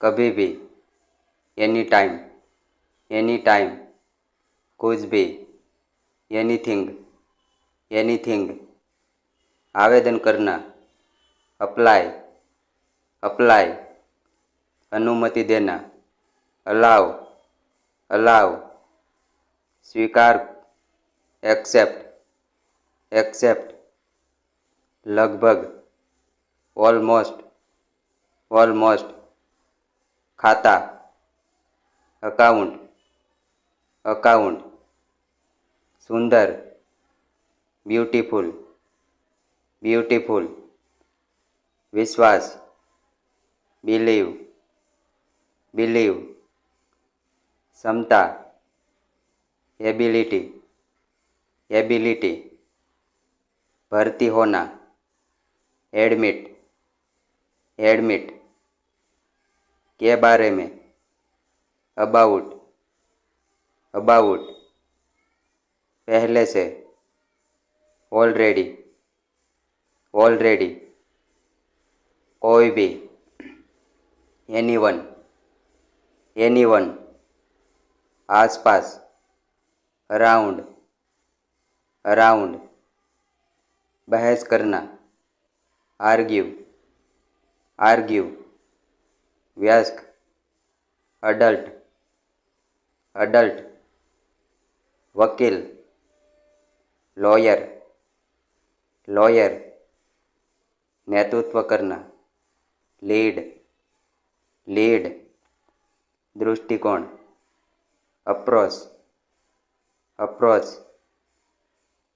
कभी भी, any time, कुछ भी, एनीथिंग, आवेदन करना, अप्लाई, अनुमति देना, अलाव, स्वीकार, एक्सेप्ट, लगभग, ऑलमोस्ट, खाता, अकाउंट, सुंदर, ब्यूटीफुल, विश्वास, बिलीव, क्षमता, एबिलिटी, भर्ती होना, एडमिट, के बारे में, अबाउट, पहले से, ऑलरेडी, कोई भी, एनीवन, आसपास, अराउंड, बहस करना, आर्ग्यू, वयस्क, अडल्ट, वकील, लॉयर, नेतृत्व करना, लीड, दृष्टिकोण, अप्रोच,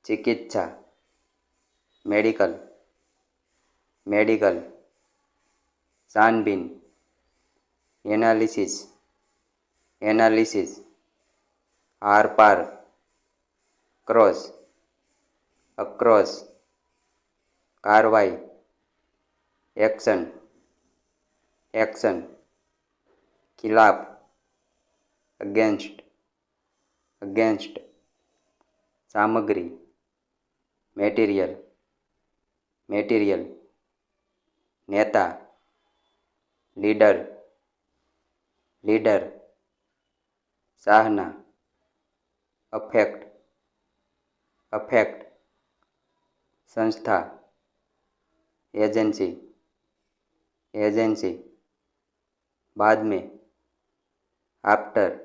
चिकित्सा, मेडिकल, छानबीन, एनालिसिस, आर पार, अक्रॉस, कार्रवाई, एक्शन, खिलाफ, अगेंस्ट, सामग्री, मेटीरियल, नेता, लीडर, चाहना, अफेक्ट, संस्था, एजेंसी, बाद में, आफ्टर,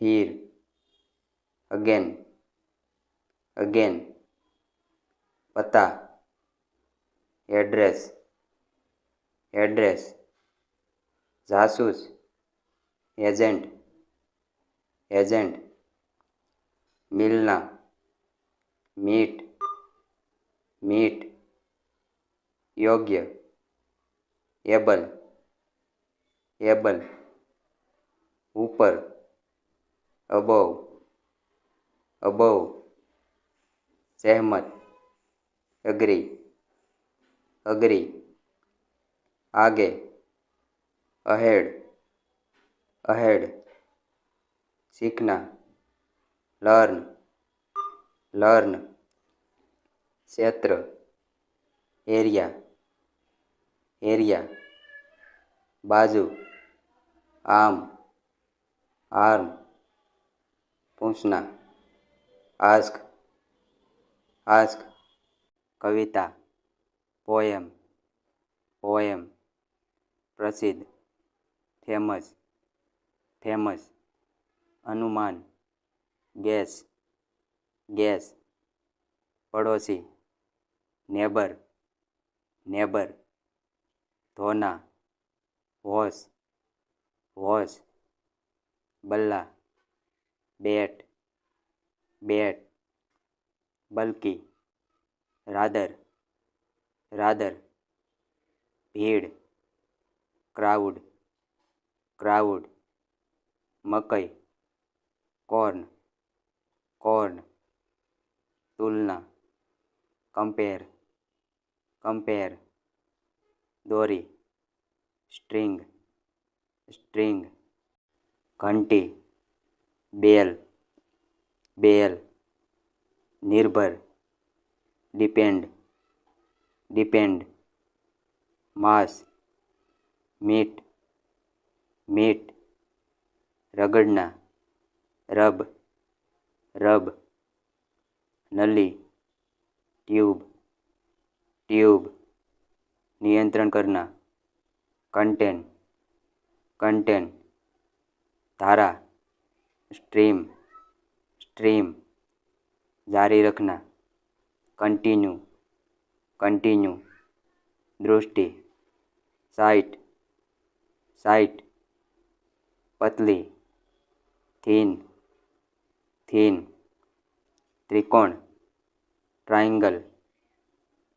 फिर, अगेन, पता, एड्रेस, जासूस, एजेंट, मिलना, मीट, योग्य, एबल, ऊपर, अबव, सहमत, एग्री, आगे, अहेड, सीखना, लर्न, क्षेत्र, एरिया, बाजू, आर्म, पूछना, आस्क, कविता, पोएम, प्रसिद्ध, फेमस, अनुमान, गैस, पड़ोसी, नेबर, धोना, वॉश, बल्ला, बैट, बल्कि, रादर, भीड़, क्राउड, मकई, कॉर्न, तुलना, कंपेयर, दोरी, स्ट्रिंग, घंटी, बेल, निर्भर, डिपेंड, માંસ, મીટ, મીટ, રગડના, રબ, રબ, નલી, ટ્यूब, ट्यूब, नियंत्रण करना, कंटेन, कंटेन, धारा, स्ट्रीम, स्ट्रीम, जारी रखना, कंटिन्यू, कंटिन्यू, दृष्टि, साइट, साइट, पतली, थीन, थीन, त्रिकोण, ट्रायंगल,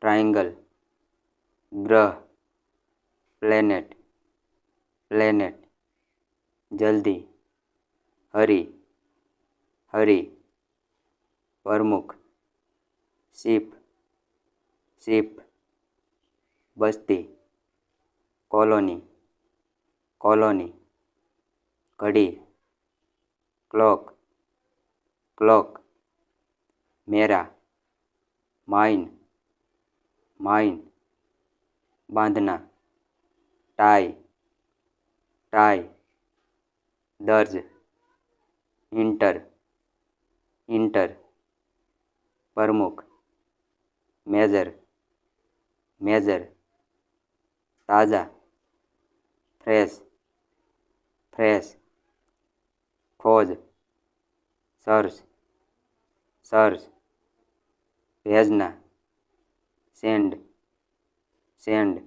ट्रायंगल, ग्रह, प्लेनेट, प्लेनेट, जल्दी, हरी, हरी, प्रमुख, शिप, शिप, बस्ती, कॉलोनी, कॉलोनी, घड़ी, क्लॉक, क्लॉक, मेरा, माइन, माइन, बांधना, टाई, टाई, दर्ज, इंटर, इंटर, प्रमुख, मेजर, मेजर, ताज़ा, फ्रेश, फ्रेश, खोज, सर्च, सर्च, भेजना, सेंड, सेंड,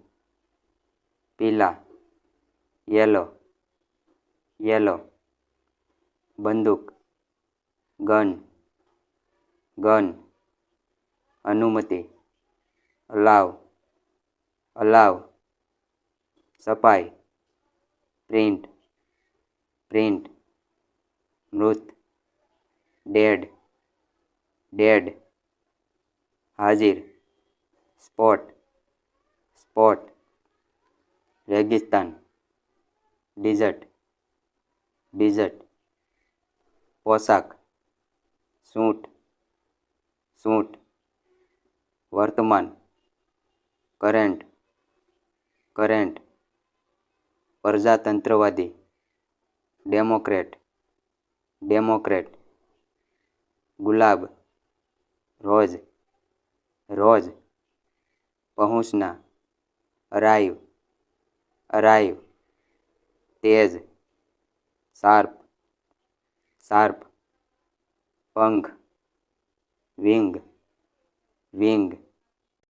पीला, येलो, येलो, बंदूक, गन, गन, अनुमति, अलाव, अलाव, सफाई, प्रिंट, प्रिंट, मृत, डेड, डेड, हाजिर, स्पॉट, स्पॉट, रेगिस्तान, डिजर्ट, डिजर्ट, पोशाक, सूट, सूट, वर्तमान, करेंट, करेंट, प्रजातंत्रवादी, डेमोक्रेट, डेमोक्रेट, गुलाब, रोज, रोज, पहुँचना, अराइव, अराइव, तेज, शार्प, शार्प, पंख, विंग, विंग,